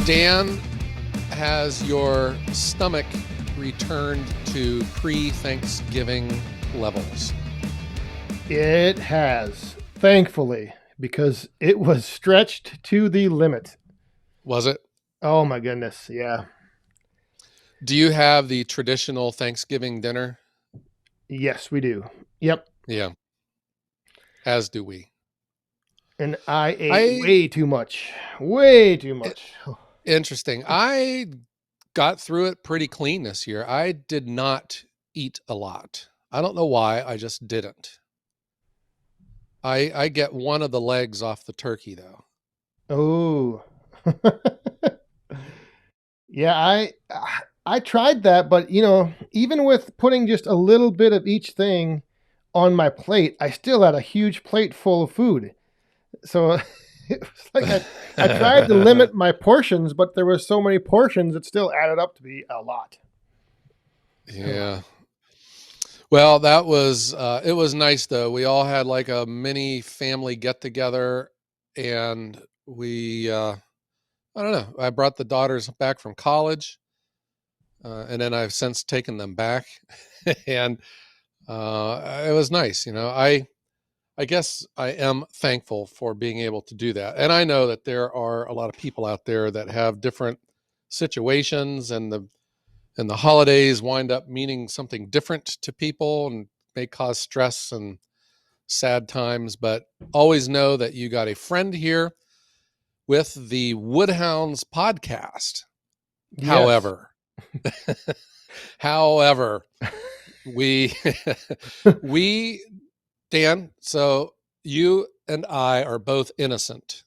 Dan, has your stomach returned to pre-Thanksgiving levels? It has, thankfully, because it was stretched to the limit. Was it? Oh my goodness, yeah. Do you have the traditional Thanksgiving dinner? Yes, we do. Yep. Yeah, as do we. And I ate I way too much. Way too i- much. Interesting. I got through it pretty clean this year. I did not eat a lot. I don't know why. I just didn't. I get one of the legs off the turkey though. Oh. Yeah, I tried that, but even with putting just a little bit of each thing on my plate, I still had a huge plate full of food. So it was like I tried to limit my portions, but there were so many portions it still added up to be a lot. Yeah. Well, that was it was nice though. We all had like a mini family get together, and we I don't know. I brought the daughters back from college, and then I've since taken them back, and it was nice. I guess I am thankful for being able to do that, and I know that there are a lot of people out there that have different situations, and the holidays wind up meaning something different to people and may cause stress and sad times. But always know that you got a friend here with the Woodhounds podcast. Yes. However, however, we we Dan, so you and I are both innocent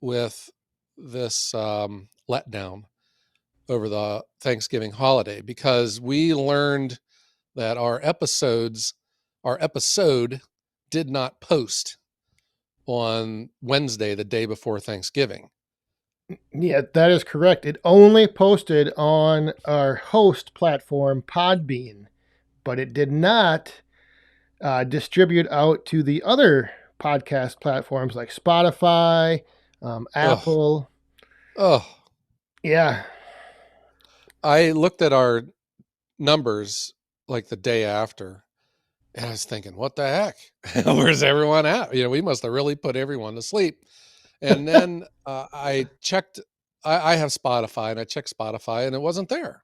with this letdown over the Thanksgiving holiday, because we learned that our episode did not post on Wednesday, the day before Thanksgiving. Yeah, that is correct. It only posted on our host platform, Podbean, but it did not distribute out to the other podcast platforms like Spotify, Oh, Apple. oh, Yeah. I looked at our numbers like the day after, and I was thinking, what the heck? Where's everyone at? We must have really put everyone to sleep. And then I checked, I have Spotify, and I checked Spotify and it wasn't there.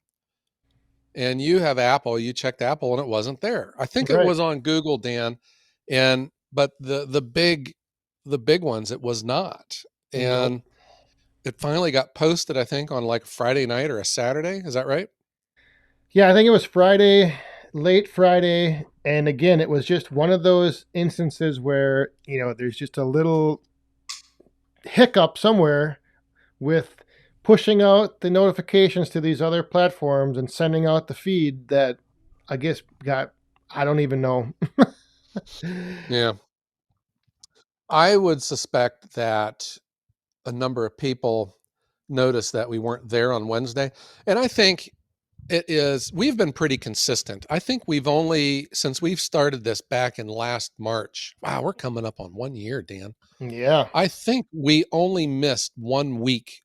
And you have Apple, you checked Apple and it wasn't there. I think it Right. was on Google, Dan. But the big ones, it was not. Nope. And it finally got posted, I think, on like Friday night or a Saturday. Is that right? Yeah, I think it was Friday, late Friday. And again, it was just one of those instances where, there's just a little hiccup somewhere with pushing out the notifications to these other platforms and sending out the feed that I guess I don't even know. Yeah. I would suspect that a number of people noticed that we weren't there on Wednesday. And I think we've been pretty consistent. I think since we've started this back in last March, wow, we're coming up on 1 year, Dan. Yeah. I think we only missed 1 week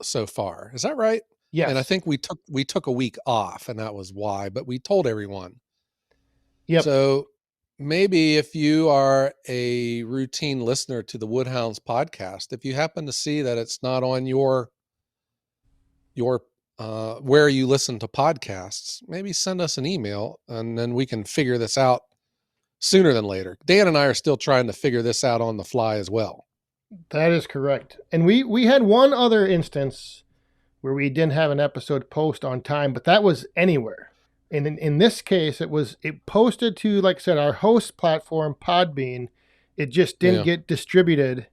so far. Is that right? And I Yes. think we took a week off, and that was why, but we told everyone. Yep. So maybe if you are a routine listener to the Woodhounds podcast, if you happen to see that it's not on your where you listen to podcasts, maybe send us an email and then we can figure this out sooner than later. Dan and I are still trying to figure this out on the fly as well. That is correct. And we had one other instance where we didn't have an episode post on time, but that was anywhere. And in this case, it posted to, like I said, our host platform, Podbean. It just didn't Yeah. get distributed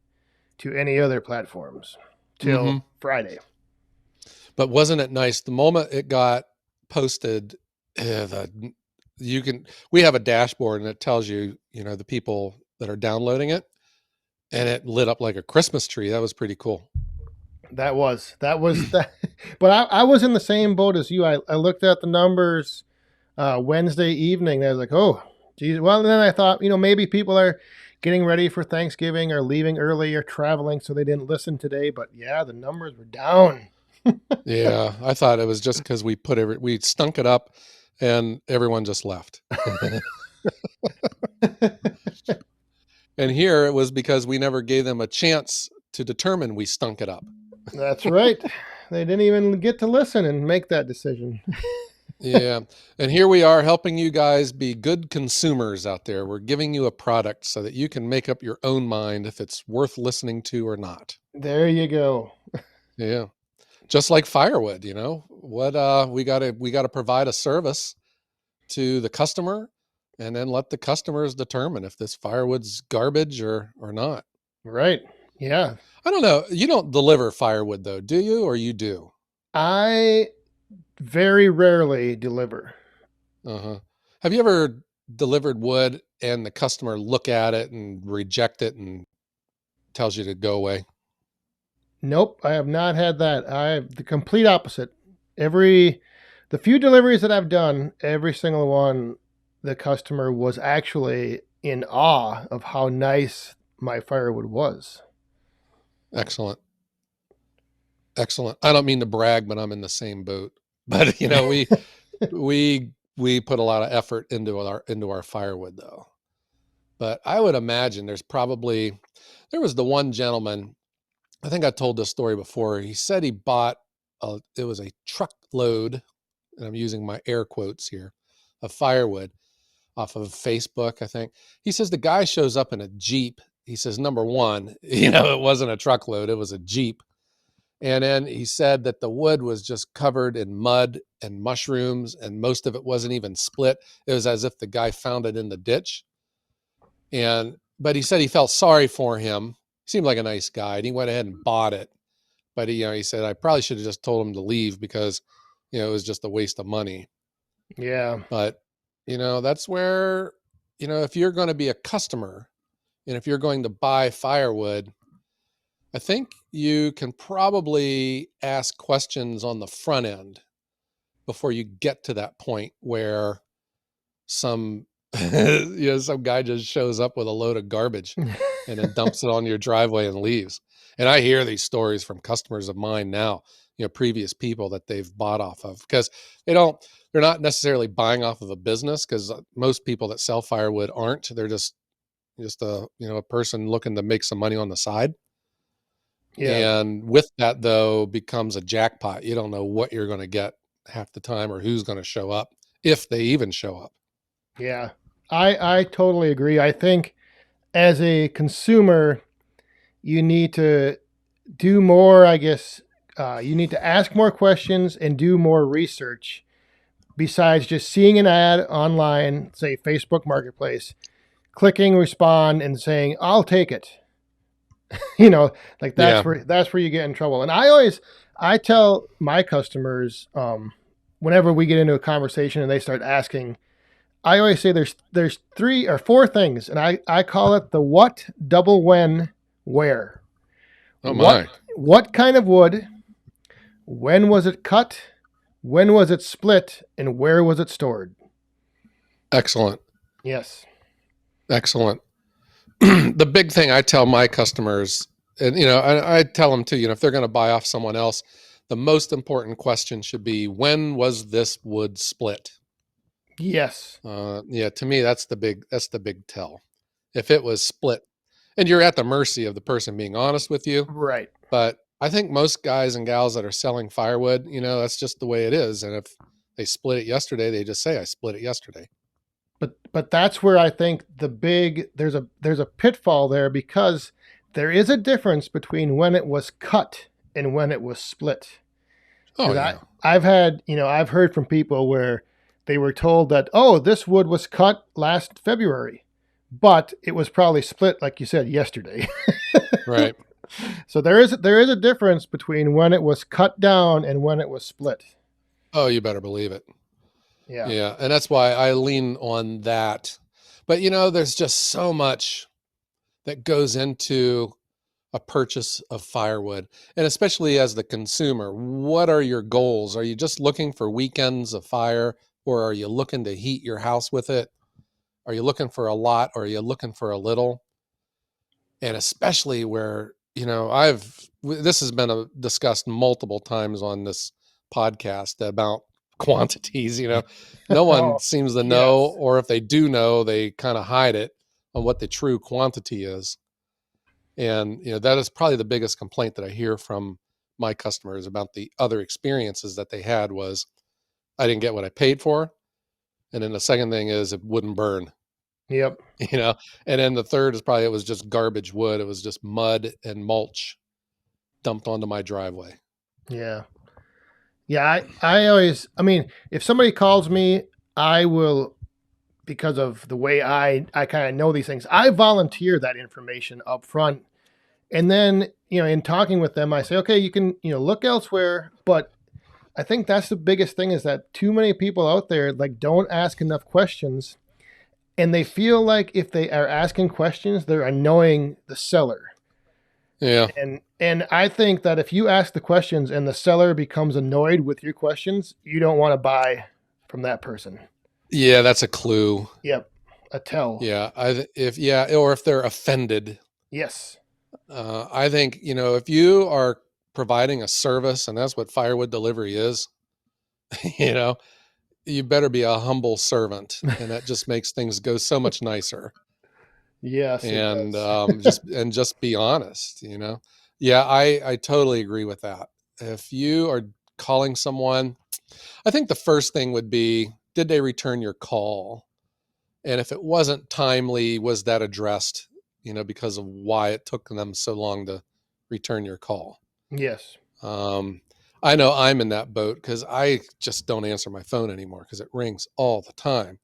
to any other platforms till Mm-hmm. Friday. But wasn't it nice the moment it got posted? We have a dashboard and it tells you, the people that are downloading it, and it lit up like a Christmas tree. That was pretty cool. That was that. But I was in the same boat as you. I looked at the numbers Wednesday evening. And I was like, oh, geez. Well, and then I thought, maybe people are getting ready for Thanksgiving or leaving early or traveling, so they didn't listen today. But yeah, the numbers were down. Yeah, I thought it was just because we stunk it up and everyone just left. And here it was because we never gave them a chance to determine we stunk it up. That's right. They didn't even get to listen and make that decision. Yeah. And here we are helping you guys be good consumers out there. We're giving you a product so that you can make up your own mind if it's worth listening to or not. There you go. Yeah. Just like firewood, what we got to provide a service to the customer and then let the customers determine if this firewood's garbage or not. Right. Yeah. I don't know. You don't deliver firewood though, do you? Or you do? I very rarely deliver. Uh-huh. Have you ever delivered wood and the customer look at it and reject it and tells you to go away? Nope, I have not had that. I have the complete opposite. The few deliveries that I've done, every single one, the customer was actually in awe of how nice my firewood was. Excellent. Excellent. I don't mean to brag, but I'm in the same boat. But we put a lot of effort into our firewood though. But I would imagine there was the one gentleman, I think I told this story before. He said he bought it was a truckload, and I'm using my air quotes here, of firewood off of Facebook, I think. He says the guy shows up in a Jeep. He says, number one, it wasn't a truckload, it was a Jeep. And then he said that the wood was just covered in mud and mushrooms, and most of it wasn't even split. It was as if the guy found it in the ditch. But he said he felt sorry for him. He seemed like a nice guy, and he went ahead and bought it. But he said I probably should have just told him to leave because it was just a waste of money. Yeah. But that's where if you're going to be a customer and if you're going to buy firewood, I think you can probably ask questions on the front end before you get to that point where some some guy just shows up with a load of garbage and then dumps it on your driveway and leaves. And I hear these stories from customers of mine now, previous people that they've bought off of, because they're not necessarily buying off of a business, because most people that sell firewood aren't. They're just a person looking to make some money on the side. Yeah. And with that, though, becomes a jackpot. You don't know what you're going to get half the time or who's going to show up, if they even show up. Yeah. I totally agree. I think as a consumer, you need to do more, I guess. You need to ask more questions and do more research besides just seeing an ad online, say Facebook Marketplace, clicking respond and saying, I'll take it. Like Yeah. that's where you get in trouble. And I tell my customers, whenever we get into a conversation and they start asking, I always say there's 3 or 4 things, and I call it the what, double when, where. Oh What my. what kind of wood? When was it cut? When was it split? And where was it stored? Excellent. Yes. Excellent. The big thing I tell my customers, and I tell them too, if they're going to buy off someone else, the most important question should be, when was this wood split? Yes. Yeah, to me, that's the big tell. If it was split, and you're at the mercy of the person being honest with you, Right. but I think most guys and gals that are selling firewood, that's just the way it is. And if they split it yesterday, they just say, I split it yesterday. But that's where I think there's a pitfall there, because there is a difference between when it was cut and when it was split. Oh Because yeah. I've heard from people where they were told that, oh, this wood was cut last February, but it was probably split, like you said, yesterday. Right. So there is a difference between when it was cut down and when it was split. Oh, you better believe it. Yeah. Yeah. And that's why I lean on that. But there's just so much that goes into a purchase of firewood. And especially as the consumer, what are your goals? Are you just looking for weekends of fire, or are you looking to heat your house with it? Are you looking for a lot, or are you looking for a little? And especially where this has been discussed multiple times on this podcast about quantities. No one Oh, seems to know, yes. or if they do know, they kind of hide it on what the true quantity is. And that is probably the biggest complaint that I hear from my customers about the other experiences that they had was I didn't get what I paid for. And then the second thing is it wouldn't burn. Yep. you know and then the third is probably it was just garbage wood. It was just mud and mulch dumped onto my driveway. Yeah. Yeah. I always, I mean, if somebody calls me, I will, because of the way I kind of know these things, I volunteer that information up front. And then, in talking with them, I say, okay, you can, look elsewhere. But I think that's the biggest thing is that too many people out there like don't ask enough questions, and they feel like if they are asking questions, they're annoying the seller. Yeah, And I think that if you ask the questions and the seller becomes annoyed with your questions, you don't want to buy from that person. yeah, that's a clue. Yep, a tell. Yeah, or if they're offended. Yes. I think if you are providing a service, and that's what firewood delivery is, you know you better be a humble servant, and that just makes things go so much nicer. Yes, it And does. just be honest. Yeah, I totally agree with that. If you are calling someone, I think the first thing would be, did they return your call? And if it wasn't timely, was that addressed, because of why it took them so long to return your call? Yes. um, I know I'm in that boat because I just don't answer my phone anymore because it rings all the time,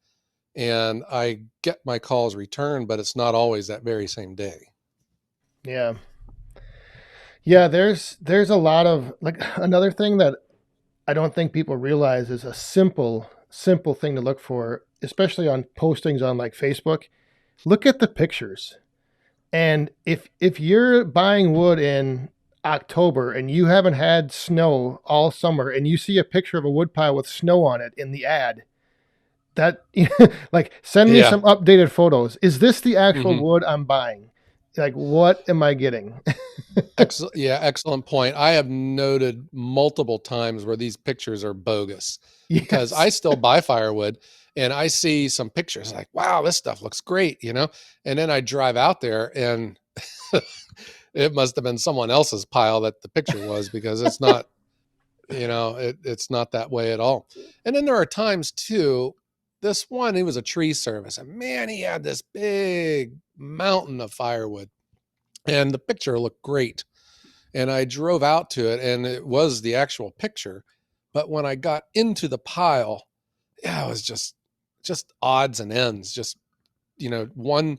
and I get my calls returned, but it's not always that very same day. Yeah. Yeah, there's a lot of like another thing that I don't think people realize is a simple thing to look for, especially on postings on like Facebook. Look at the pictures. And if you're buying wood in October and you haven't had snow all summer and you see a picture of a wood pile with snow on it in the ad, that like send me Yeah. some updated photos. Is this the actual hmm wood I'm buying? Like what am I getting? Excellent. Yeah, excellent point. I have noted multiple times where these pictures are bogus because I Yes. still buy firewood and I see some pictures like, wow, this stuff looks great. And then I drive out there and it must have been someone else's pile that the picture was, because it's not, it's not that way at all. And then there are times too, this one, he was a tree service, and man, he had this big mountain of firewood and the picture looked great. And I drove out to it and it was the actual picture. But when I got into the pile, yeah, it was just odds and ends. Just, one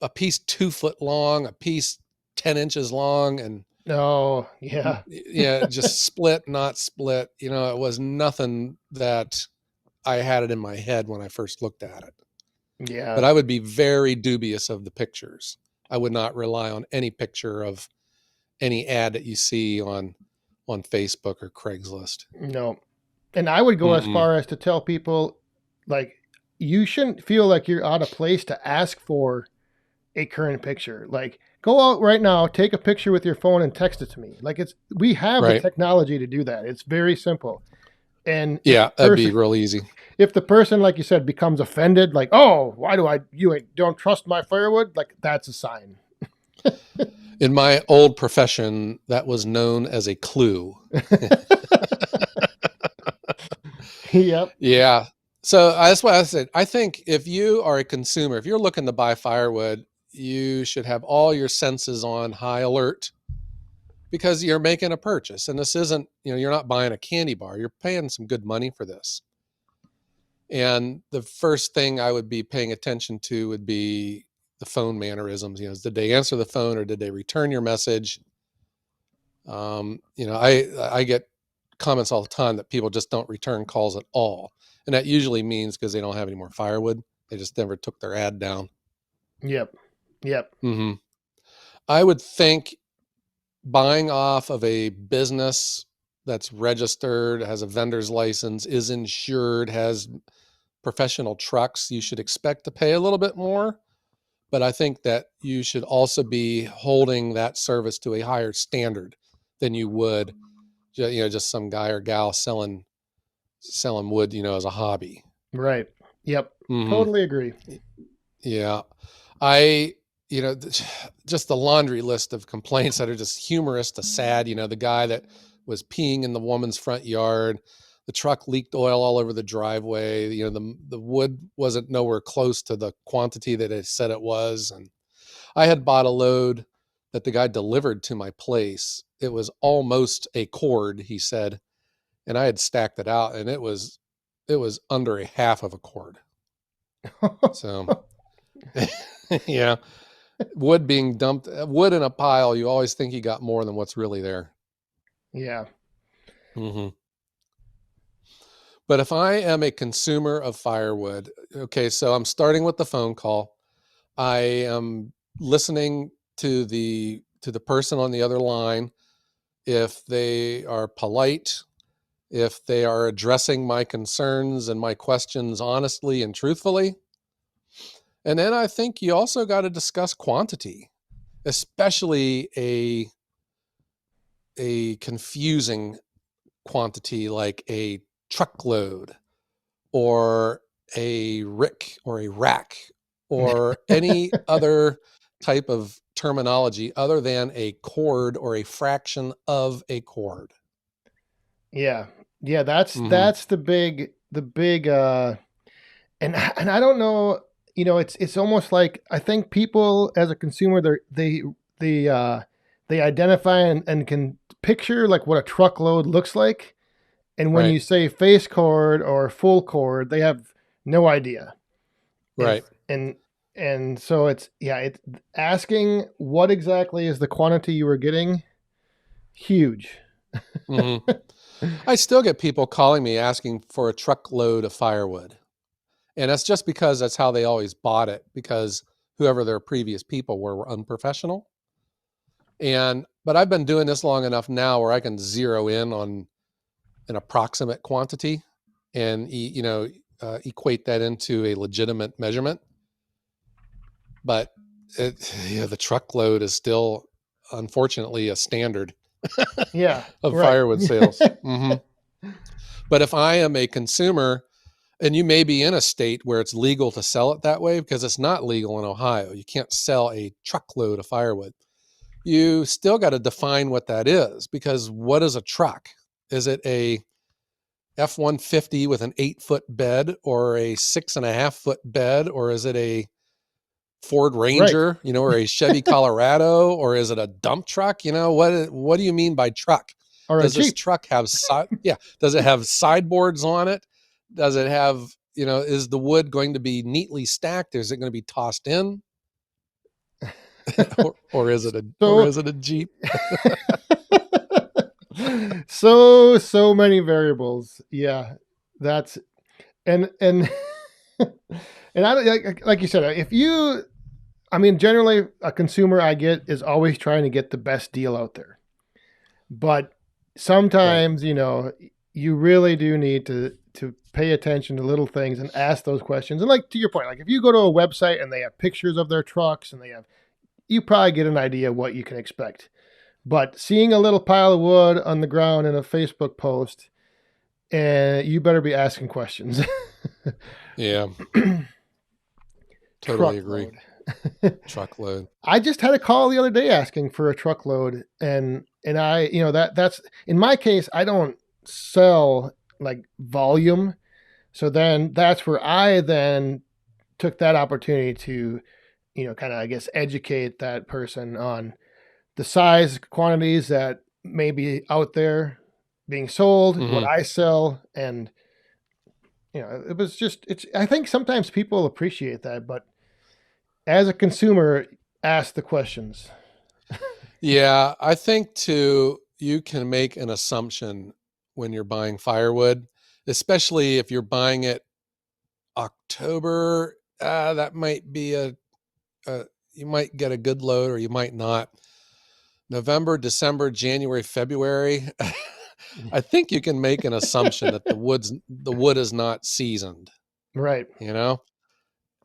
a piece 2 foot long, a piece 10 inches long, and Oh, yeah. yeah, just split, not split. It was nothing that I had it in my head when I first looked at it. But Yeah. I would be very dubious of the pictures. I would not rely on any picture of any ad that you see on Facebook or Craigslist. No. And I would go as Mm-mm. far as to tell people like you shouldn't feel like you're out of place to ask for a current picture. Like go out right now, take a picture with your phone and text it to me. Like we have the Right. technology to do that. It's very simple. And if the Yeah, that'd be person real easy. if the person like you said becomes offended like, "Oh, why do I you ain't, don't trust my firewood?" Like that's a sign. In my old profession, that was known as a clue. Yep. Yeah. So that's why I said, I think if you are a consumer, if you're looking to buy firewood, you should have all your senses on high alert because you're making a purchase. And this isn't, you're not buying a candy bar. You're paying some good money for this. And the first thing I would be paying attention to would be the phone mannerisms. Did they answer the phone or did they return your message? I get comments all the time that people just don't return calls at all, and that usually means because they don't have any more firewood. They just never took their ad down. Yep. Yep. hmm I would think buying off of a business that's registered, has a vendor's license, is insured, has professional trucks, you should expect to pay a little bit more. but I think that you should also be holding that service to a higher standard than you would, just some guy or gal selling wood, as a hobby. Right. Yep. Hmm. Totally agree. Yeah. I, just the laundry list of complaints that are just humorous to sad. The guy that was peeing in the woman's front yard, the truck leaked oil all over the driveway. The wood wasn't nowhere close to the quantity that it said it was. And I had bought a load that the guy delivered to my place. It was almost a cord, he said, and I had stacked it out, and it was under a half of a cord. So, yeah, wood in a pile, you always think you got more than what's really there. Yeah. Hmm. But if I am a consumer of firewood, okay, so I'm starting with the phone call. I am listening to the person on the other line. If they are polite, if they are addressing my concerns and my questions honestly and truthfully. And then I think you also got to discuss quantity, especially a confusing quantity like a truckload or a rick or a rack or any other type of terminology other than a cord or a fraction of a cord. Yeah. Yeah, that's Hmm. that's the big and I don't know, it's almost like I think people as a consumer they identify and can picture like what a truckload looks like. And when Right. you say face cord or full cord, they have no idea. And Right. and and so it's asking what exactly is the quantity you were getting huge. Hmm. I still get people calling me asking for a truckload of firewood. And that's just because that's how they always bought it, because whoever their previous people were unprofessional. But I've been doing this long enough now where I can zero in on an approximate quantity and equate that into a legitimate measurement. But the truckload is still, unfortunately, a standard Yeah, of right. firewood sales. Hmm. But if I am a consumer, and you may be in a state where it's legal to sell it that way, because it's not legal in Ohio. You can't sell a truckload of firewood. You still got to define what that is, because what is a truck? Is it a F-150 with an 8-foot bed or a 6.5-foot bed, or is it a Ford Right. Ranger, or a Chevy Colorado, or is it a dump truck? What do you mean by truck? Or a Does this Jeep. truck have yeah? Does it have sideboards on it? Does it have, is the wood going to be neatly stacked? Is it going to be tossed in, or is it a or So is it a Jeep? so many variables. Yeah. That's and and I don't like you said, if you I mean generally a consumer I get is always trying to get the best deal out there. But Right. sometimes, you really do need to pay attention to little things and ask those questions. And like to your point, like if you go to a website and they have pictures of their trucks and you probably get an idea of what you can expect. But seeing a little pile of wood on the ground in a Facebook post, you better be asking questions. Yeah. Totally agree. Truckload. Truckload. I just had a call the other day asking for a truckload, and that's in my case. I don't sell like volume, so then that's where I then took that opportunity to kind of I guess educate that person on the size quantities that may be out there being sold, what Hmm. I sell, and it was just it's. I think sometimes people appreciate that, but as a consumer, ask the questions. Yeah, I think too, you can make an assumption when you're buying firewood, especially if you're buying it October. That might be a you might get a good load or you might not. November, December, January, February. I think you can make an assumption that the wood is not seasoned. Right. You know,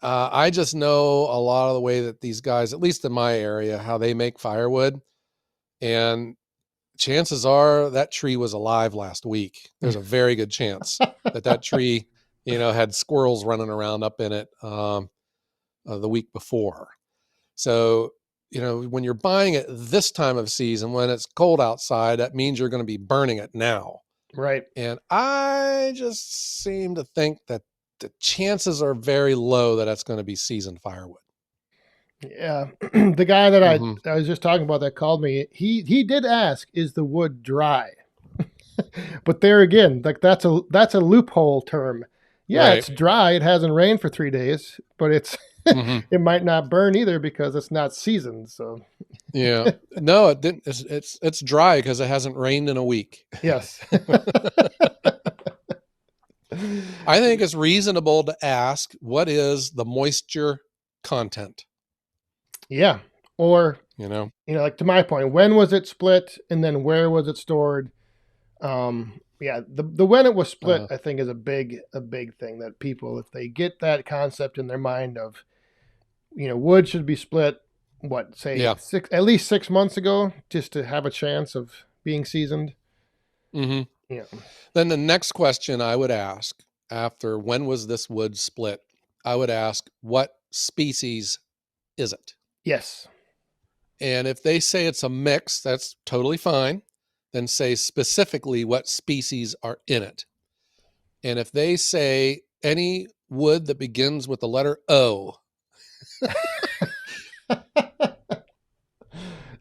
I just know a lot of the way that these guys, at least in my area, how they make firewood. And chances are that tree was alive last week. There's a very good chance that that tree, had squirrels running around up in it the week before. So, when you're buying it this time of season, when it's cold outside, that means you're going to be burning it now. Right. And I just seem to think that the chances are very low that that's going to be seasoned firewood. Yeah. The guy that Hmm. I was just talking about that called me, he did ask, is the wood dry? But there again, like that's a loophole term. Yeah, Right. it's dry. It hasn't rained for 3 days, but it's Hmm. it might not burn either because it's not seasoned. So Yeah. No, it didn't. It's dry because it hasn't rained in a week. yes. I think it's reasonable to ask, what is the moisture content? Yeah. Or, You know? like to my point, when was it split and then where was it stored? Yeah, the when it was split, Uh, I think, is a big thing that people, if they get that concept in their mind of, wood should be split, what, say yeah. at least 6 months ago, just to have a chance of being seasoned. Hmm. Yeah. Then the next question I would ask after when was this wood split? I would ask, what species is it? Yes. And if they say it's a mix, that's totally fine. Then say specifically what species are in it. And if they say any wood that begins with the letter O,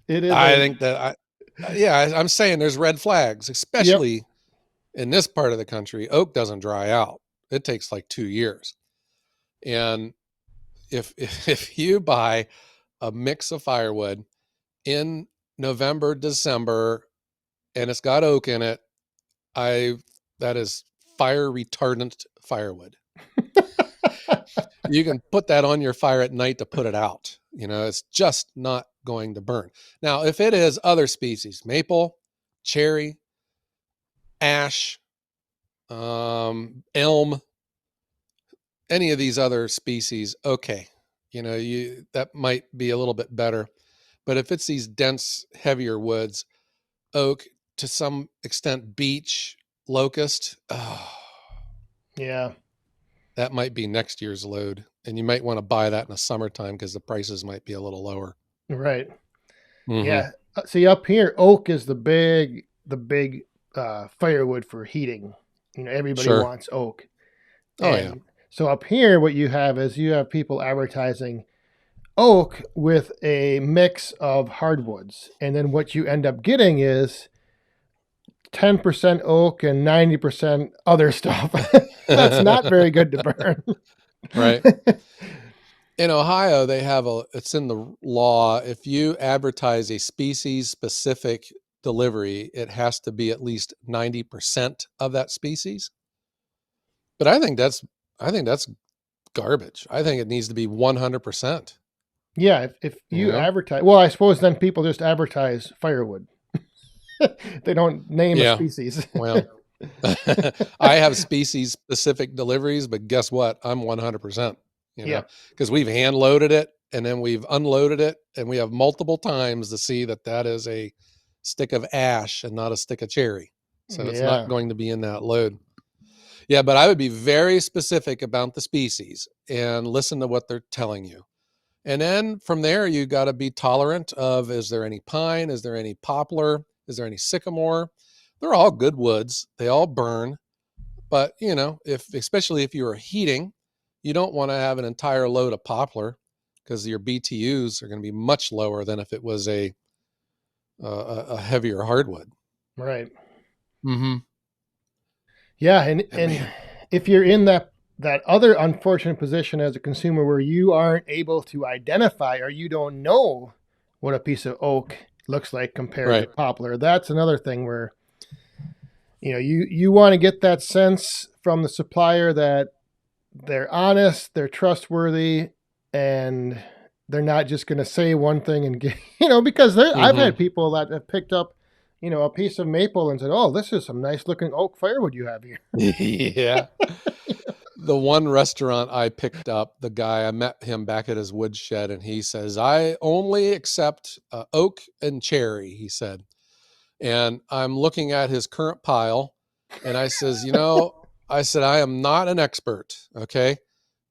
It is I a think that I'm saying there's red flags, yep. especially in this part of the country. Oak doesn't dry out. It takes like 2 years. And if you buy a mix of firewood in November, December, and it's got oak in it, I that is fire retardant firewood. You can put that on your fire at night to put it out. It's just not going to burn. Now, if it is other species, maple, cherry, ash, elm, any of these other species, okay, you that might be a little bit better. But if it's these dense, heavier woods, oak, to some extent, beech, locust, oh, Yeah. that might be next year's load. And you might want to buy that in the summertime because the prices might be a little lower. Right. Hmm. Yeah. See, up here, oak is the big firewood for heating. Everybody Sure. wants oak. Oh, yeah. And so up here, what you have is you have people advertising oak with a mix of hardwoods. And then what you end up getting is 10% oak and 90% other stuff. That's not very good to burn. Right. In Ohio, it's in the law. If you advertise a species specific delivery, it has to be at least 90% of that species. But I think that's garbage. I think it needs to be 100%, Yeah, if you you know? advertise, well, I suppose then people just advertise firewood. They don't name a Yeah. species. Well, I have species specific deliveries, but guess what? I'm 100%, Yeah, because we've hand loaded it and then we've unloaded it and we have multiple times to see that that is a stick of ash and not a stick of cherry. So it's not yeah, going to be in that load. Yeah, but I would be very specific about the species and listen to what they're telling you. And then from there, you got to be tolerant of, is there any pine? Is there any poplar? Is there any sycamore? They're all good woods. They all burn. But, especially if you are heating, you don't want to have an entire load of poplar because your BTUs are going to be much lower than if it was a heavier hardwood. right. Mm-hmm. Yeah, and And and man, if you're in that other unfortunate position as a consumer where you aren't able to identify or you don't know what a piece of oak looks like compared to right. poplar, that's another thing where you want to get that sense from the supplier that they're honest, they're trustworthy, and they're not just going to say one thing and get, because I've Mm-hmm. had people that have picked up, a piece of maple and said, "Oh, this is some nice looking oak firewood you have here." Yeah. The one restaurant I picked up, the guy, I met him back at his woodshed, and he says, I only accept oak and cherry, he said. And I'm looking at his current pile, and I says, I said, I am not an expert, okay?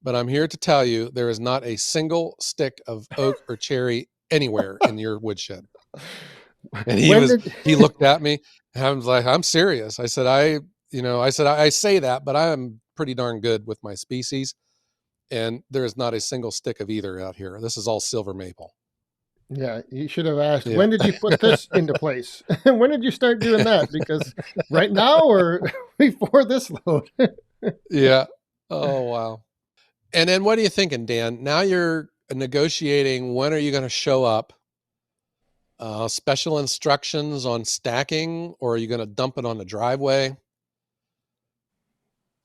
But I'm here to tell you there is not a single stick of oak or cherry anywhere in your woodshed. And When did he looked at me, and I was like, I'm serious. I said, I say that, but I am pretty darn good with my species. And there is not a single stick of either out here. This is all silver maple. Yeah, you should have asked, Yeah. when did you put this into place? When did you start doing that? Because right now or before this load? Yeah. Oh, wow. And then what are you thinking, Dan? Now you're negotiating. When are you going to show up? Special instructions on stacking, or are you going to dump it on the driveway?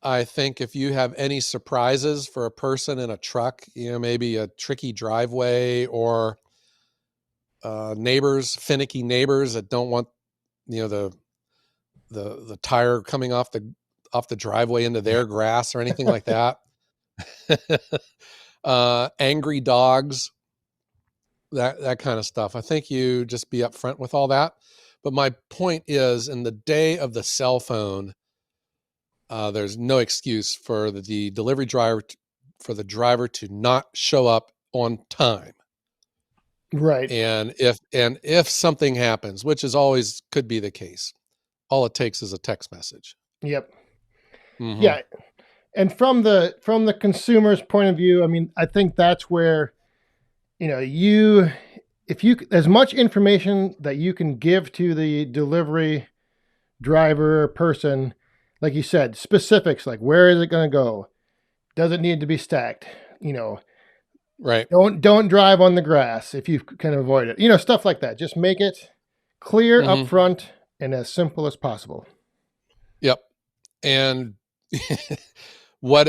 I think if you have any surprises for a person in a truck, maybe a tricky driveway or finicky neighbors that don't want, the tire coming off the driveway into their grass or anything like that. Angry dogs, that kind of stuff. I think you just be upfront with all that. But my point is, in the day of the cell phone, there's no excuse for the delivery driver for the driver to not show up on time. Right. And if something happens, which is always could be the case, all it takes is a text message. Yep. Mm-hmm. Yeah. And from the consumer's point of view, I mean, I think that's where, if you as much information that you can give to the delivery driver or person, like you said, specifics like where is it going to go? Does it need to be stacked? Right. Don't drive on the grass if you can avoid it. Stuff like that. Just make it clear up Mm-hmm. front and as simple as possible. Yep. And what,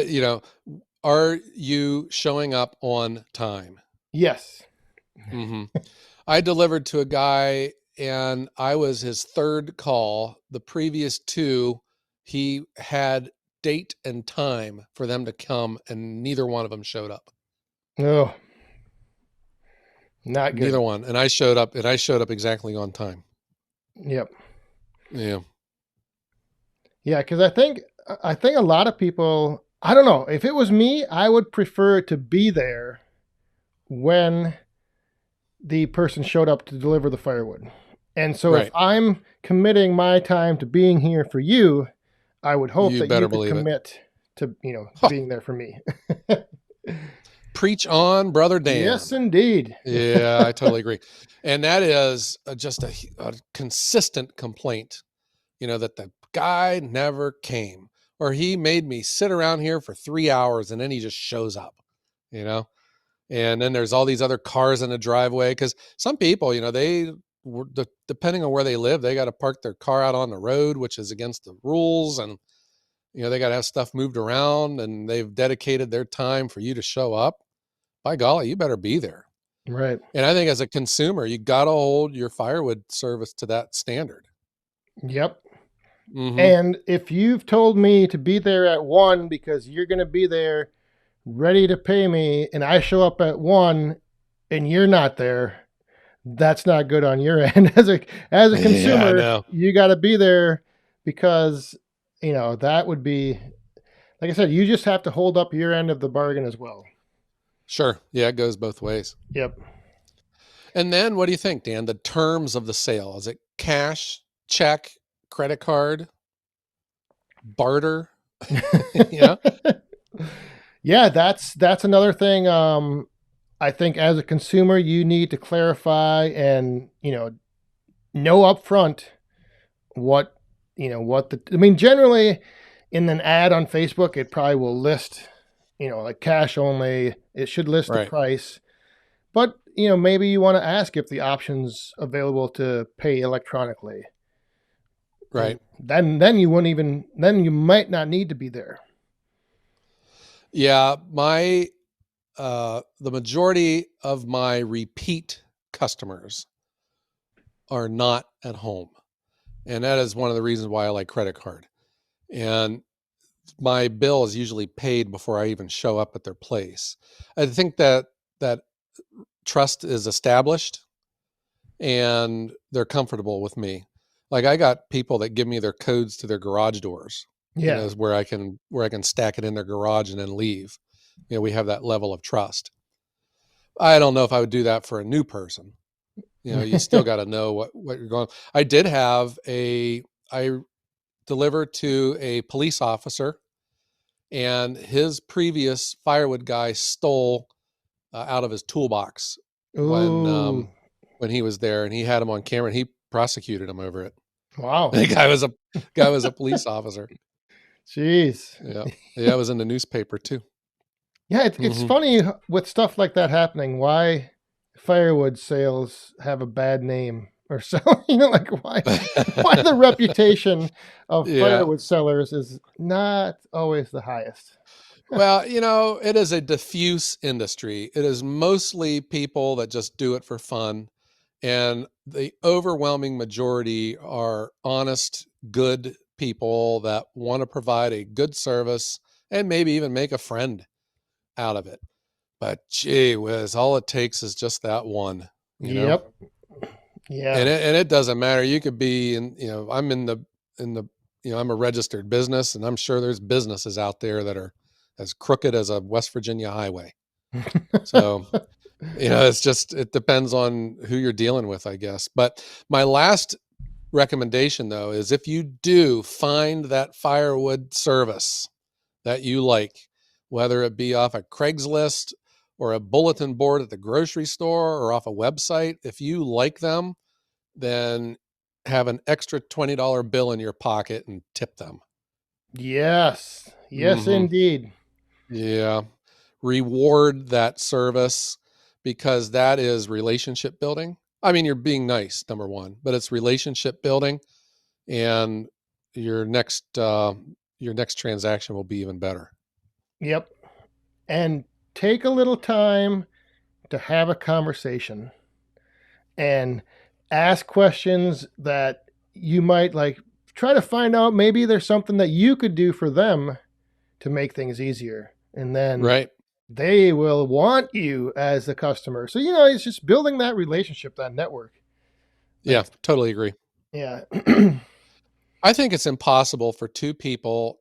are you showing up on time? Yes. Mm-hmm. I delivered to a guy, and I was his third call. The previous two, he had date and time for them to come, and neither one of them showed up. Oh, not good. Neither one. And I showed up exactly on time. Yep. Yeah. Yeah, because I think a lot of people. I don't know. If it was me, I would prefer to be there when the person showed up to deliver the firewood. And so if Right. I'm committing my time to being here for you, I would hope You that you better could believe it. commit to, being there for me. Preach on, brother Dan. Yes, indeed. Yeah, I totally agree. And that is just a consistent complaint, that the guy never came, or he made me sit around here for 3 hours and then he just shows up, you know? And then there's all these other cars in the driveway, because some people, depending on where they live, they got to park their car out on the road, which is against the rules. And, they got to have stuff moved around, and they've dedicated their time for you to show up. By golly, you better be there. Right. And I think as a consumer, you got to hold your firewood service to that standard. Yep. Mm-hmm. And if you've told me to be there at 1 because you're going to be there ready to pay me, and I show up at 1 and you're not there, that's not good on your end. As a consumer, Yeah, you got to be there, because that would be, like I said, you just have to hold up your end of the bargain as well. sure. Yeah, it goes both ways. Yep. And then what do you think, Dan? The terms of the sale. Is it cash, check, credit card, barter? Yeah. Yeah, that's another thing. I think as a consumer, you need to clarify and know upfront what I mean, generally in an ad on Facebook, it probably will list like cash only. It should list the Right. price, but maybe you want to ask if the option's available to pay electronically. Right. And then you might not need to be there. Yeah. The majority of my repeat customers are not at home. And that is one of the reasons why I like credit card. And my bill is usually paid before I even show up at their place. I think that trust is established and they're comfortable with me. Like I got people that give me their codes to their garage doors, Yeah. where I can stack it in their garage and then leave. We have that level of trust. I don't know if I would do that for a new person. You still got to know what you're going. I did have I delivered to a police officer, and his previous firewood guy stole out of his toolbox when Ooh. um, when he was there, and he had him on camera, and he prosecuted him over it. Wow. The guy was a police officer. Jeez. Yeah, yeah, it was in the newspaper too. Yeah, it's Hmm. funny with stuff like that happening, why firewood sales have a bad name or so, like why the reputation of Yeah. firewood sellers is not always the highest. Well, it is a diffuse industry. It is mostly people that just do it for fun. And the overwhelming majority are honest, good people that want to provide a good service and maybe even make a friend out of it. But gee whiz, all it takes is just that one, you know? Yep. Yeah. And it doesn't matter. You could be I'm in the, I'm a registered business, and I'm sure there's businesses out there that are as crooked as a West Virginia highway. So, it depends on who you're dealing with, I guess. But my last recommendation, though, is if you do find that firewood service that you like, whether it be off a Craigslist or a bulletin board at the grocery store or off a website, if you like them, then have an extra $20 bill in your pocket and tip them. Yes. Yes, Hmm. indeed. Yeah. Reward that service, because that is relationship building. I mean, you're being nice, number one, but it's relationship building, and your next uh, your next transaction will be even better. Yep. And take a little time to have a conversation and ask questions that you might like, try to find out maybe there's something that you could do for them to make things easier. And then Right. they will want you as the customer. So, it's just building that relationship, that network. Yeah, Like, totally agree. yeah. I think it's impossible for two people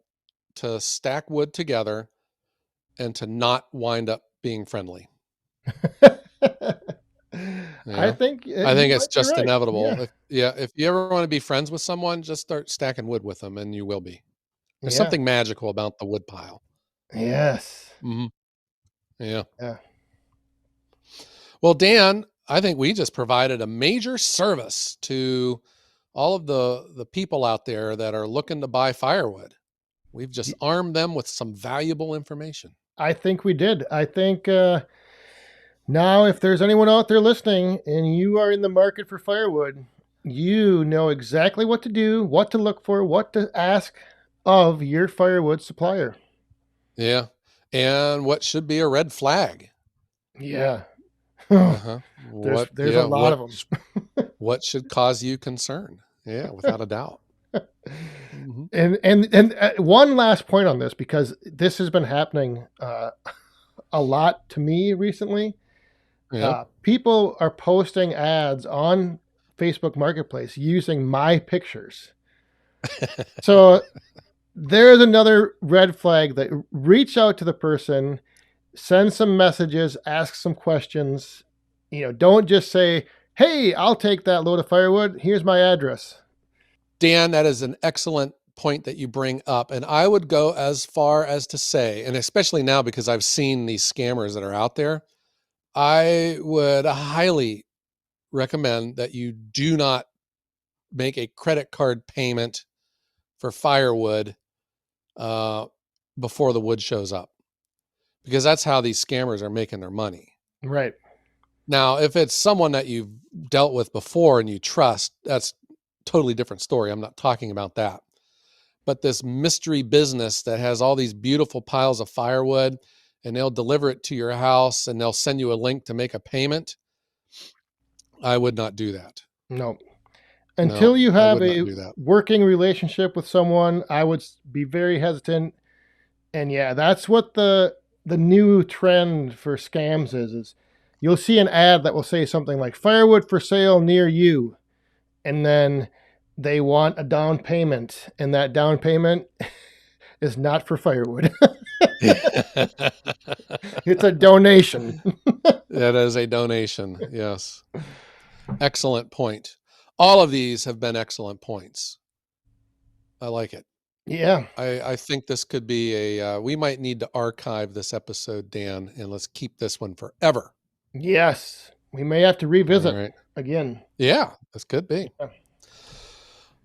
to stack wood together and to not wind up being friendly. I Yeah. think I you think it's might be just right. inevitable. Yeah. If you ever want to be friends with someone, just start stacking wood with them and you will be. There's Yeah. something magical about the wood pile. Yes. Hmm. Yeah. Yeah. Well, Dan, I think we just provided a major service to all of the people out there that are looking to buy firewood. We've just armed them with some valuable information. I think we did. I think now, if there's anyone out there listening and you are in the market for firewood, you know exactly what to do, what to look for, what to ask of your firewood supplier. Yeah. And what should be a red flag? Yeah. Uh-huh. there's What there's a yeah, lot what of them. what should cause you concern? Yeah, without a doubt. Hmm. And one last point on this, because this has been happening a lot to me recently. Yeah. People are posting ads on Facebook Marketplace using my pictures. So there's another red flag, that reach out to the person, send some messages, ask some questions. Don't just say, "Hey, I'll take that load of firewood. Here's my address." Dan, that is an excellent point that you bring up. And I would go as far as to say, and especially now because I've seen these scammers that are out there, I would highly recommend that you do not make a credit card payment for firewood uh, before the wood shows up, because that's how these scammers are making their money. Right. Now, if it's someone that you've dealt with before and you trust, that's totally different story. I'm not talking about that. But this mystery business that has all these beautiful piles of firewood, and they'll deliver it to your house and they'll send you a link to make a payment, I would not do that. No. No, Until you I have would not a do that. working relationship with someone, I would be very hesitant. And yeah, that's what the new trend for scams is you'll see an ad that will say something like firewood for sale near you, and then they want a down payment, and that down payment is not for firewood. It's a donation. That is a donation. Yes. Excellent point. All of these have been excellent points. I like it. Yeah. I think this could be we might need to archive this episode, Dan, and let's keep this one forever. Yes. We may have to All revisit right. again. Yeah, this could be. Yeah.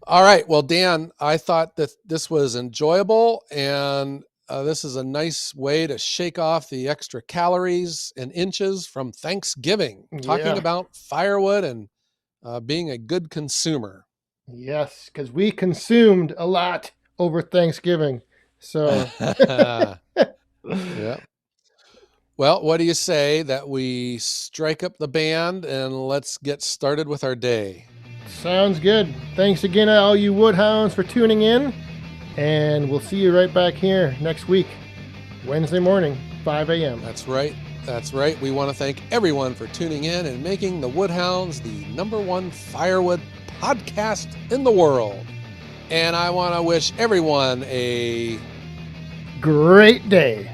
All right. Well, Dan, I thought that this was enjoyable, and this is a nice way to shake off the extra calories and inches from Thanksgiving, talking Yeah. about firewood and being a good consumer. Yes, because we consumed a lot over Thanksgiving. So Yeah. Well, what do you say that we strike up the band and let's get started with our day? sounds good. Thanks again, all you Woodhounds, for tuning in. And we'll see you right back here next week, Wednesday morning, 5 a.m. That's right. That's right. We want to thank everyone for tuning in and making the Woodhounds the #1 firewood podcast in the world. And I want to wish everyone a Great day.